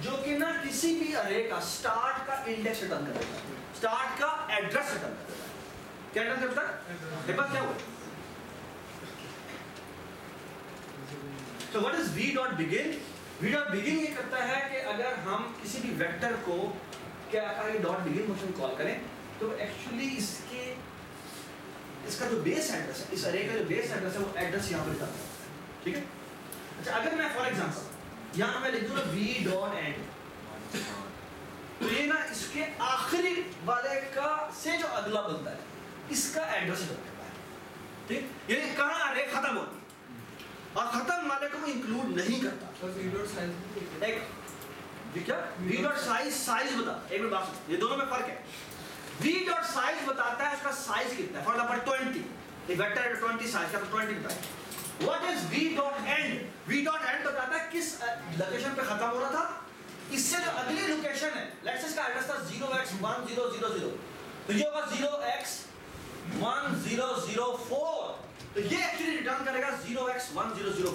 जो कि ना किसी भी अरे का स्टार्ट का इंडेक्स रिटर्न कर देता है, स्टार्ट का एड्रेस रिटर्न कर देता है। क्या रिटर्न करता है? देखो क्या हुआ। So what is v.begin? v.begin ये करता है कि अगर हम किसी भी वेक्टर को क्या डॉट बिगिन फंक्शन कॉल करें तो एक्चुअली इसका जो बेस एड्रेस है, इस अरे का जो बेस एड्रेस है, वो एड्रेस यहाँ पर लिखा है, ठीक है। अच्छा, अगर मैं फॉर एग्जांपल यहाँ मैं लिख दूँ v.end, तो ये ना इसके आखिरी वाले का से जो अगला बनता है इसका एड्रेस बनता है, ठीक। ये कहाँ अरे खत्म होती है और खत्म वाले को इंक्लूड नहीं करता। क्या v.size बता, एक मिनट बात सुन, ये दोनों में फर्क है। v.size बताता है उसका साइज कितना है, फॉर एग्जांपल 20, एक वेक्टर है 20 साइज का, तो 20 बताए। What is v.end? v.end बताता है किस लोकेशन पे खत्म हो रहा था, इससे जो अगली लोकेशन है, लेट्स से इसका एड्रेस था 0x1000, तो ये होगा 0x1004, तो ये एक्चुअली रिटर्न करेगा 0x1004।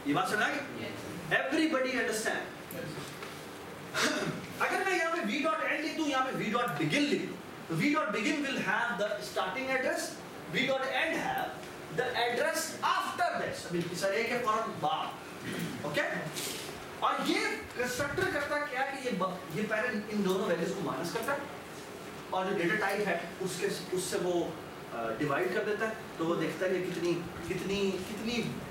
ये बात समझ आ गई? Everybody understand? अगर मैं यहाँ पे v.end लिख दूँ, यहाँ पे v.begin लिख दूँ, तो v.begin will have the starting address, v.end have the address after this, अभी इस अरे के फौरन बाद, ओके। और ये कंस्ट्रक्टर करता क्या है कि ये पहले इन दोनों वैल्यूज को माइनस करता है और जो डेटा टाइप है उससे वो डिवाइड कर देता है, तो वो देखता है कि कितनी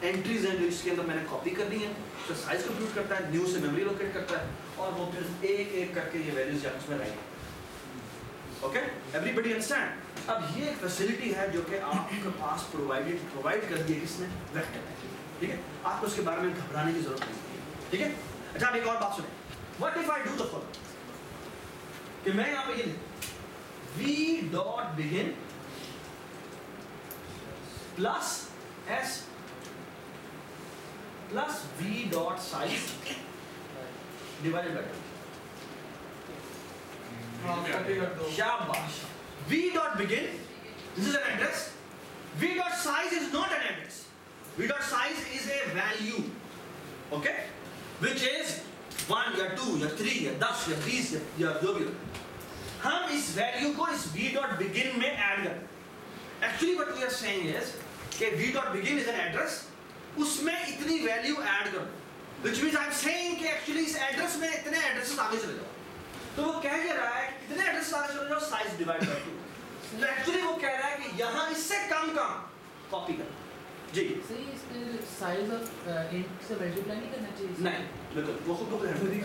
एंट्रीज हैं जो इसके अंदर मैंने कॉपी करनी है, तो साइज कंप्यूट करता है, न्यू से मेमोरी लोकेट करता है और वो फिर एक एक करके ये वैल्यूज यहाँ उसमें रहेंगे। Okay, everybody understand? अब ये एक फैसिलिटी है जो कि आपके पास प्रोवाइड कर दी है किसने? वेक्टर ने, ठीक है। आपको उसके बारे में घबराने की जरूरत नहीं है, ठीक है। अच्छा, अब एक और बात सुने, what if I do the following, कि मैं यहाँ पे ये v.begin plus s plus v.size divided by 2. शाबाश। v.begin, this is an address. v.size is not an address. v.size is a value, okay, which is 1 या 2 या 3 या 10 या 20 या जो भी हो। हम इस वैल्यू को इस v.begin में ऐड करते हैं। Actually what we are saying is कि v.begin is an address, उसमें इतनी वैल्यू ऐड करो, which means I am saying कि actually इस एड्रेस में इतने एड्रेसेस आगे चले जाओ। तो वो कह ये रहा है कि इतने एड्रेसेस आगे चले जाओ, साइज डिवाइड बाय 2। तो एक्चुअली वो कह रहा है कि यहाँ इससे कम कॉपी कर जी। सही, इसके साइज ऑफ इंट से मल्टीप्लाई नहीं करना चाहिए? नहीं, बिल्कुल वो खुद करता है, ठीक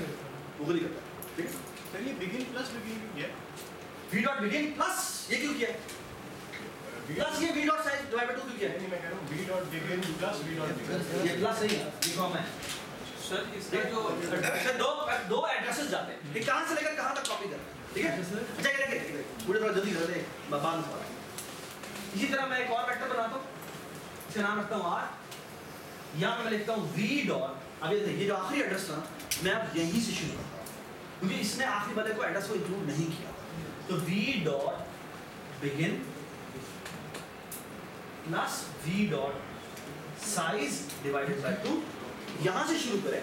है। सर ये begin plus begin क्या है? v.begin प्लस ये क्यों किया है? प्लस ये v.size डिवाइड बाय 2 क्यों किया है? नहीं, मैं कह रहा हूँ v.begin plus v.begin। ये प्लस सही है, बीकॉम है सर। इसका जो दो एड्रेसेस जाते हैं, ये कहां से लेकर कहां तक कॉपी करना है, ठीक है। अच्छा, ये देखिए पूरे थोड़ा जल्दी कर दे, बाद में थोड़ा। इसी तरह मैं एक और वेक्टर बनाता हूं, इसका नाम रखता हूं r। यहां पे मैं लिखता हूं v. अब ये देखिए जो आखिरी एड्रेस था मैं अब यहीं से शुरू करता हूं क्योंकि इसने आखिरी वाले को एड्रेस को इंक्लूड नहीं किया। तो v.begin plus v.size divided by 2, यहां से शुरू करें,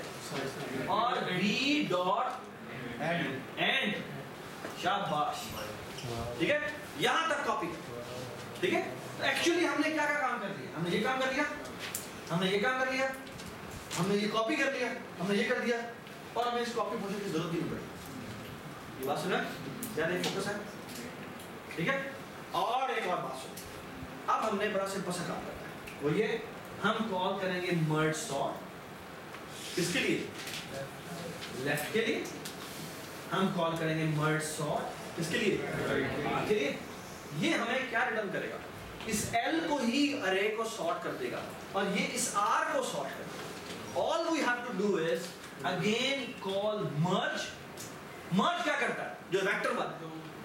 और v.end, शाबाश, ठीक है, यहां तक कॉपी, ठीक है। तो एक्चुअली हमने क्या क्या काम कर दिया? हमने ये काम कर लिया, हमने ये काम कर लिया, हमने ये कॉपी कर लिया, हमने ये कर दिया, और हमें इस कॉपी फंक्शन की जरूरत ही नहीं पड़ी। ये बात सुना? ज़्यादा फोकस है, ठीक है। और एक और बात सुनो, अब हमने बड़ा सिंपल सा काम करना है, वो ये हम कॉल करेंगे मर्ज सॉर्ट। किसके लिए? लेफ्ट के लिए। हम कॉल करेंगे मर्ज सॉर्ट किसके लिए? राइट के लिए। ये हमें क्या रिटर्न करेगा? इस L को ही अरे को सॉर्ट कर देगा और ये इस R को सॉर्ट कर देगा। All we have to do is again call merge। मर्ज क्या करता है? जो वेक्टर वाला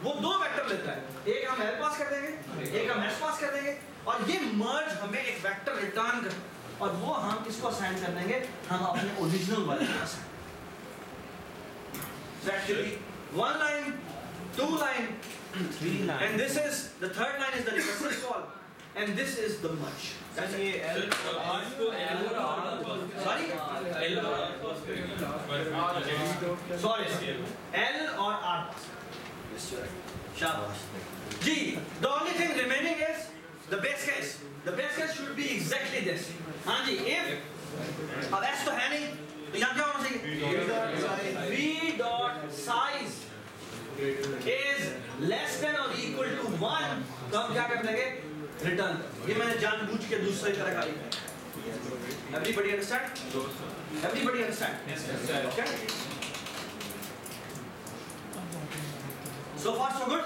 वो दो वेक्टर लेता है, एक हम L पास कर देंगे, एक हम S पास कर देंगे, और ये मर्ज हमें एक वेक्टर रिटर्न करता है, और वो हम किसको असाइन कर देंगे? हम अपने ओरिजिनल वाले को assign. So actually 1 line, 2 line, 3 line, and this is the third line is the recursive call, and this is the merge. That's it. Sorry? Sorry. L or R pass. Yes, sir. Shabash. G. The only thing remaining is the base case. The base case should be exactly this. हाँ जी. If अब S तो है नहीं, तो यहाँ क्या होना चाहिए? V dot size is less than or equal to 1. तो हम क्या करने लगे? Return. ये मैंने जानबूझ के दूसरे तरह का लिखा है. Everybody understand? Everybody understand? Yes, sir. Okay. So far so good?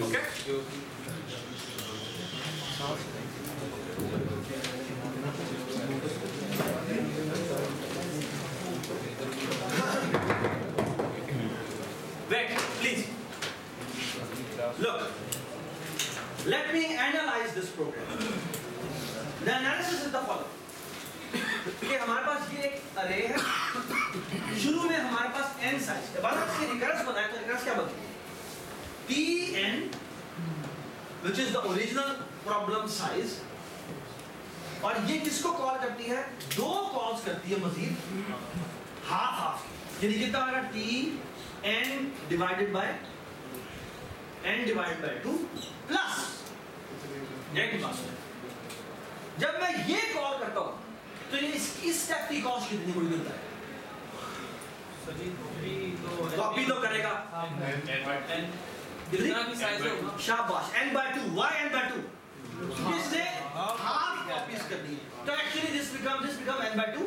Okay. Wait, please. Look. Let me analyze this program. The analysis is the following. कि हमारे पास ये एक अरे है. शुरू में हमारे पास n साइज है. बाद में इसकी रिकर्स बनाए तो रिकर्स क्या बनती है? Tn, which is the original problem size. और ये किसको कॉल करती है? दो कॉल्स करती है मजीद. Half half. यानी कितना आएगा? Tn divided by 2 plus n plus 1. जब मैं ये कॉल करता हूँ तो ये इस स्टेप की कॉस्ट कितनी बड़ी मिलता है? कॉपी तो करेगा. जितना भी साइज होगा. शाबाश. n/2. Why n/2? इसने हाफ कॉपीज करनी है. तो actually this become n/2.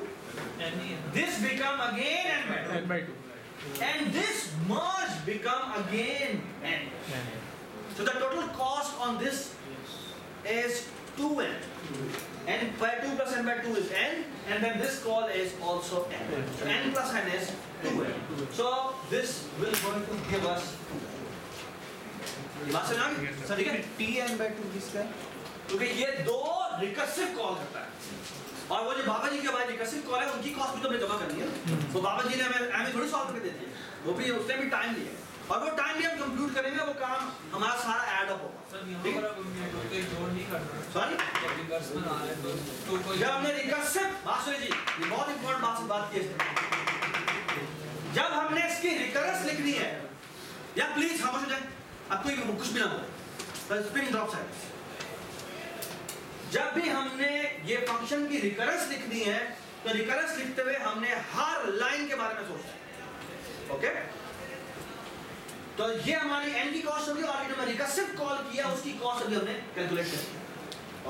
This become again n/2. And this merge become again n. So the total cost on this is 2n. n/2 plus n/2 is n, and then this call is also n. So n plus n is 2n. So this will going to give us. ये बात समझ आ गई? Sir ठीक है? Tn/2 किसका है? क्योंकि ये दो रिकर्सिव कॉल करता है. और वो जो बाबा जी के हमारे रिकर्सिव कॉल है उनकी कॉस्ट भी तो हमें जमा करनी है. वो बाबा जी ने हमें थोड़ी सॉल्व करके देती है. वो भी उसने भी टाइम लिया. और वो टाइम भी हम कंप्यूट करेंगे. वो काम हमारा सारा ऐड अप होगा. सर यहाँ पर अब हमने कोई जोड़ नहीं करना. सॉरी. जब रिकर्स बना रहे हैं तो कोई. जब हमने रिकर्सिव बासुरी जी ये बहुत इंपॉर्टेंट बात की है. जब हमने इसकी रिकरेंस लिखनी है या प्लीज खामोश हो जाए. अब कोई कुछ भी ना बोले. Spin drop silence. जब भी हमने ये फंक्शन की रिकरेंस लिखनी है तो रिकरेंस लिखते हुए हमने हर लाइन के बारे में सोचना है. ओके. तो ये हमारी n की कॉस्ट होगी और जो रिकर्सिव कॉल किया उसकी कॉस्ट अभी हमने कैलकुलेट कर ली.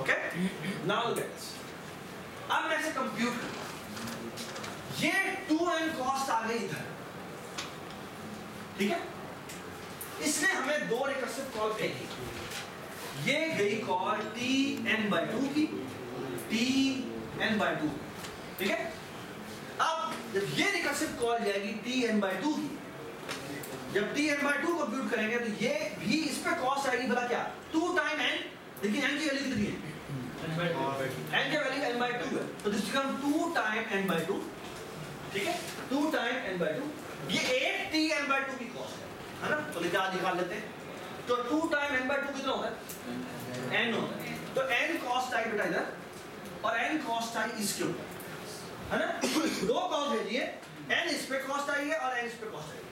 Okay. Now look at this. अब मैं इसे कंप्यूट करता हूं. ये 2n कॉस्ट आ गई इधर. ठीक है. इसने हमें दो रिकर्सिव कॉल फेंकी. ये गई कॉल Tn/2 की. Tn/2. ठीक है. अब जब ये रिकर्सिव कॉल जाएगी Tn/2 की. जब Tn/2 को कंप्यूट करेंगे तो ये भी इस पे कॉस्ट आएगी. बता क्या? 2 टाइम n. लेकिन n की वैल्यू कितनी है? n की वैल्यू n/2 है. तो दिस बिकम 2 टाइम n/2. ठीक है. 2 टाइम n/2. ये 8 Tn/2 की कॉस्ट है ना. तो निकाल लेते हैं. तो 2 टाइम n/2 कितना होता है? n होता है. तो n कॉस्ट आई बेटा इधर और n कॉस्ट आई इसके ऊपर है ना. दो कॉस्ट भेजिए. n इस पे कॉस्ट आई है और n इस पे कॉस्ट आई है.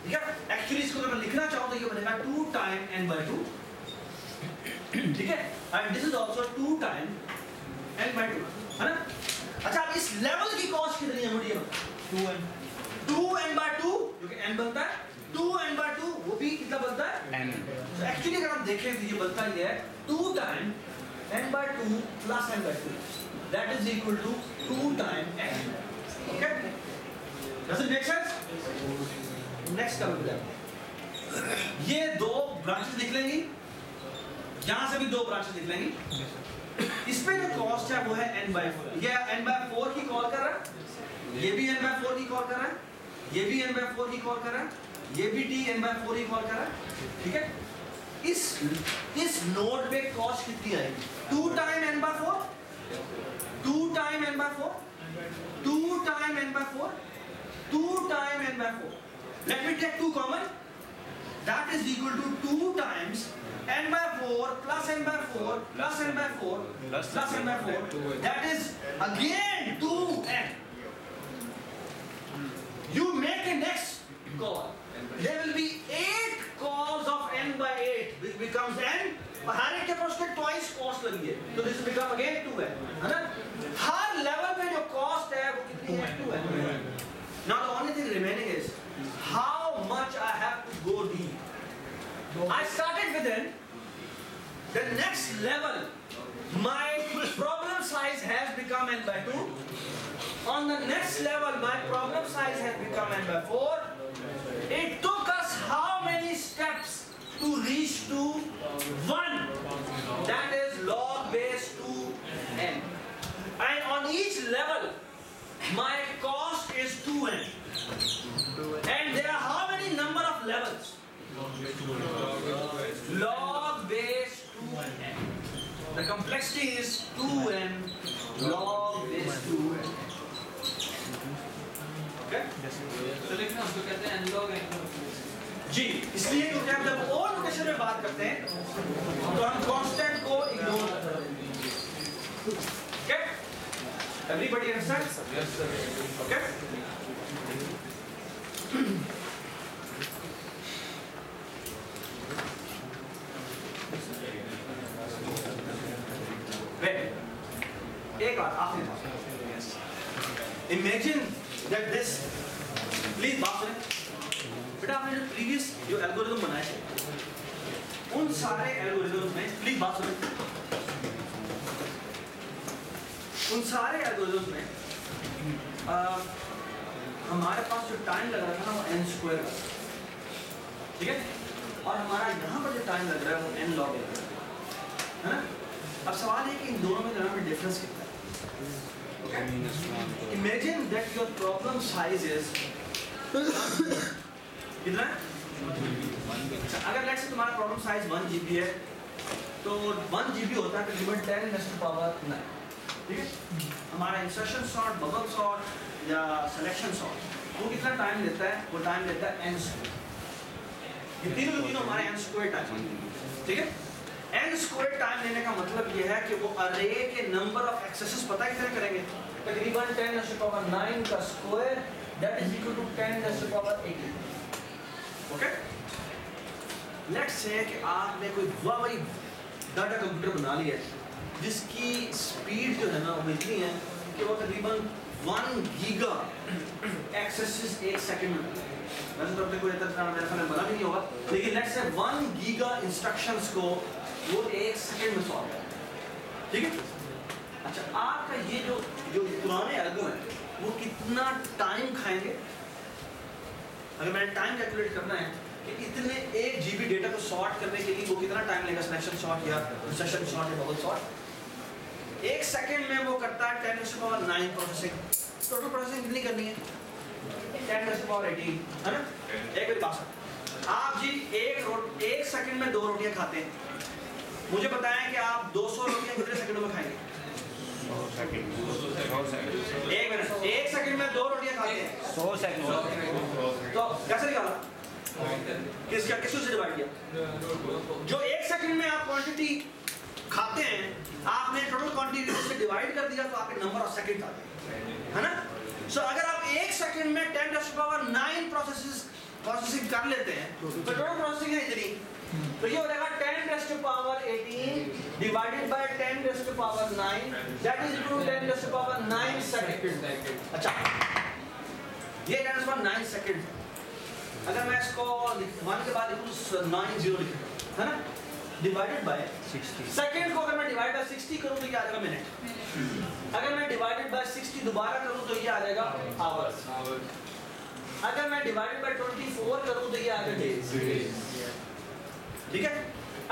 ठीक है. एक्चुअली इसको अगर मैं लिखना चाहूं तो ये बनेगा 2 टाइम n/2. ठीक है. And this is also 2 time n/2 है ना. अच्छा अब इस लेवल की कॉस्ट कितनी है मुझे बता. 2n/2 जो कि n बनता है. 2n/2 वो भी कितना बनता है? n. तो एक्चुअली अगर हम देखें तो ये बनता ही है 2 time n/2 plus n/2. That is equal to 2 time n. Okay. Does it make sense? Next कम हो. ये दो ब्रांचेस लिख लेंगी. यहां से भी दो ब्रांचेस लिख लेंगी. इसमें जो कॉस्ट है वो है n/4. ये n/4 की कॉल कर रहा है. ये भी n/4 की कॉल कर रहा है. ये भी n/4 की कॉल कर रहा है. ये भी Tn/4 की कॉल कर रहा है. ठीक है. इस नोड पे कॉस्ट कितनी आएगी? 2 time n/4. 2 time n/4. 2 time n/4. 2 time n/4. Let me take 2 common. that is equal to 2 times n by 4 plus n by 4 plus n by 4 plus n by 4. That is again 2n. You make a next call. There will be 8 calls of n by 8, which becomes n. हर एक के पास उसके twice cost लगी है, तो this will become again 2n, है ना? हर level पे जो cost है वो कितनी है? 2n. Now the only thing remaining is how much I have to go deep. I started with n. The next level, my problem size has become n by 2. On the next level, my problem size has become n by 4. It took us how many steps to reach to 1? That is log base 2n. And on each level, my cost is 2n. And there are how many number of levels? Log base 2n. The complexity is 2n log base 2n. Okay? तो लिखना उसको कहते हैं n log n. जी, इसलिए क्योंकि हम जब और नोटेशन में बात करते हैं तो हम कांस्टेंट को इग्नोर करते हैं. Okay? Everybody understands? Yes sir. Okay? एक बात आखिरी बात. Imagine that this. Please बात करें. बेटा आपने जो प्रीवियस जो एल्गोरिथम बनाए थे उन सारे एल्गोरिथम में प्लीज बात सुनें. उन सारे एल्गोरिथम में हमारे पास जो टाइम लग रहा था ना वो n स्क्वायर का, ठीक है, और हमारा यहाँ पर जो टाइम लग रहा है वो n log है ना. अब सवाल है कि इन दोनों में दोनों में डिफरेंस कितना है. Okay? Imagine that your problem size is कितना है? अगर लेट्स से तुम्हारा प्रॉब्लम साइज 1 GB है तो 1 GB होता है तकरीबन 10 raised to power 9. ठीक है, हमारा इंसर्शन सॉर्ट, बबल सॉर्ट या सिलेक्शन सॉर्ट वो कितना टाइम लेता है? वो टाइम लेता है n स्क्वायर. ये तीनों हमारे n स्क्वायर टाइम. ठीक है, n स्क्वायर टाइम लेने का मतलब ये है कि वो अरे के नंबर ऑफ एक्सेसेस पता है कितने करेंगे? तकरीबन 10 raised to power 9 का square that is equal to 10 raised to power 18. Okay, let's say कि आपने कोई वाही डाटा कंप्यूटर बना लिया है जिसकी स्पीड जो है ना वो इतनी है कि वो तकरीबन 1 गीगा एक्सेसेस एक सेकंड में. वैसे तो अपने कोई इतना मेरे ख्याल में बना भी नहीं होगा, लेकिन लेट्स से 1 गीगा इंस्ट्रक्शंस को वो एक सेकंड में सॉल्व कर. ठीक है, अच्छा आपका ये जो पुराने एल्गो है वो कितना टाइम खाएंगे? अगर मैंने टाइम कैलकुलेट करना है कि इतने 1 GB डेटा को सॉर्ट करने के लिए वो कितना टाइम लेगा, सिलेक्शन सॉर्ट या इंसर्शन सॉर्ट या बबल सॉर्ट, 1 सेकंड में वो करता है 10 raised to power 9 processing. Total processing कितनी करनी है? 10 raised to power 18, है ना. एक बार बात, आप जी एक सेकंड में 2 रोटियां खाते हैं. मुझे बताएं कि आप 200 रोटियां कितने सेकंडों में खाएंगे? 1 मिनट. 1 सेकंड में 2 रोटियां खाते हैं 100 सेकंड. तो कैसे निकाला? किसको से डिवाइड किया? जो 1 सेकंड में आप क्वांटिटी खाते हैं आपने टोटल क्वांटिटी से डिवाइड कर दिया तो आपके नंबर ऑफ सेकंड आ गए, है ना. सो अगर आप 1 सेकंड में 10 raised to power 9 प्रोसेसिंग कर लेते हैं तो टोटल प्रोसेसिंग है इतनी, तो ये हो जाएगा 10 raised to power 18 divided by 10 raised to power 9 that is equal to 10 raised to power 9 second. अच्छा, ये 10 raised to power 9 सेकंड. अगर मैं इसको 1 के बाद लिखूं 90 लिखूं, है ना, डिवाइडेड बाय 60. सेकंड को अगर मैं डिवाइड बाय 60 करूं तो ये आ जाएगा मिनट. अगर मैं डिवाइडेड बाय 60 दोबारा करूं तो ये आ जाएगा आवर्स. अगर मैं डिवाइडेड बाय 24 करूं तो ये आ जाएगा डेज. ठीक है,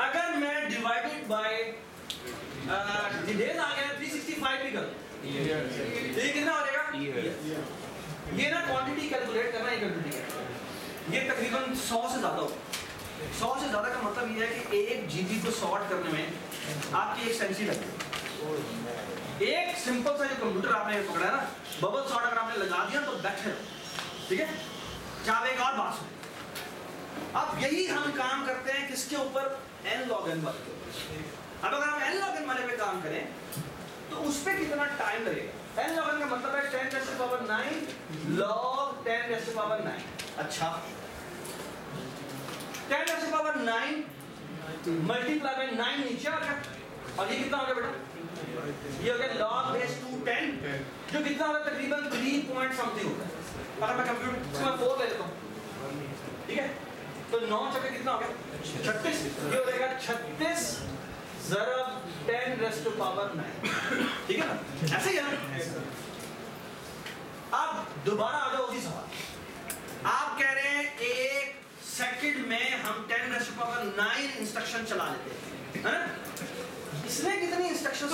अगर मैं डिवाइडेड बाय डेज आ गया 365 भी करूं तो ये कितना हो जाएगा? ये ना क्वांटिटी कैलकुलेट करना है, क्वांटिटी ये तकरीबन 100 से ज़्यादा हो. 100 से ज़्यादा का मतलब ये है कि 1 GB को सॉर्ट करने में आपकी 1 सेंचुरी लगती है. एक सिंपल सा जो कंप्यूटर आपने पकड़ा है ना, बबल सॉर्ट अगर आपने लगा दिया तो बैठे रहो. ठीक है, चाहे एक और बात सुनो, अब यही हम काम करते हैं किसके ऊपर, n log n वाले के ऊपर। अब अगर हम n log n वाले पे काम करें तो उस पे कितना टाइम लगेगा। n log n का मतलब है 10 raised to power 9 log 10 raised to power 9। अच्छा 10 raised to power 9 multiply by 9 नीचे आ गया, और ये कितना हो गया बेटा, ये हो गया log base 2 10, जो कितना होगा तकरीबन 3 पॉइंट समथिंग होता है। अगर मैं कंप्यूटर इसमें 4 ले लेता हूँ, ठीक है, तो 9 चौके कितना हो गया 36, ये हो जाएगा 36 ज़रब 10 raised to power 9, ठीक है ना, ऐसे ही है ना। अब दोबारा आ जाओ उसी सवाल, आप कह रहे हैं एक सेकंड में हम 10 raised to power 9 इंस्ट्रक्शन चला लेते हैं, है ना। इसने कितनी instructions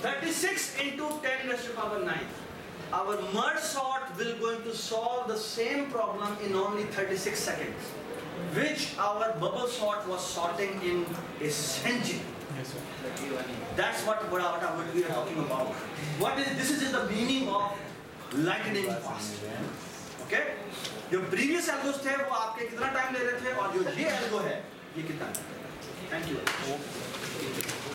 36 into 10 raised to power 9। Our merge sort will going to solve the same problem in only 36 seconds, which our bubble sort was sorting in a century. Yes, sir. That's what we are talking about. What is this? Is the meaning of lightning fast. Okay? जो previous algos थे वो आपके कितना time ले रहे थे, और जो ये algo है ये कितना। Thank you.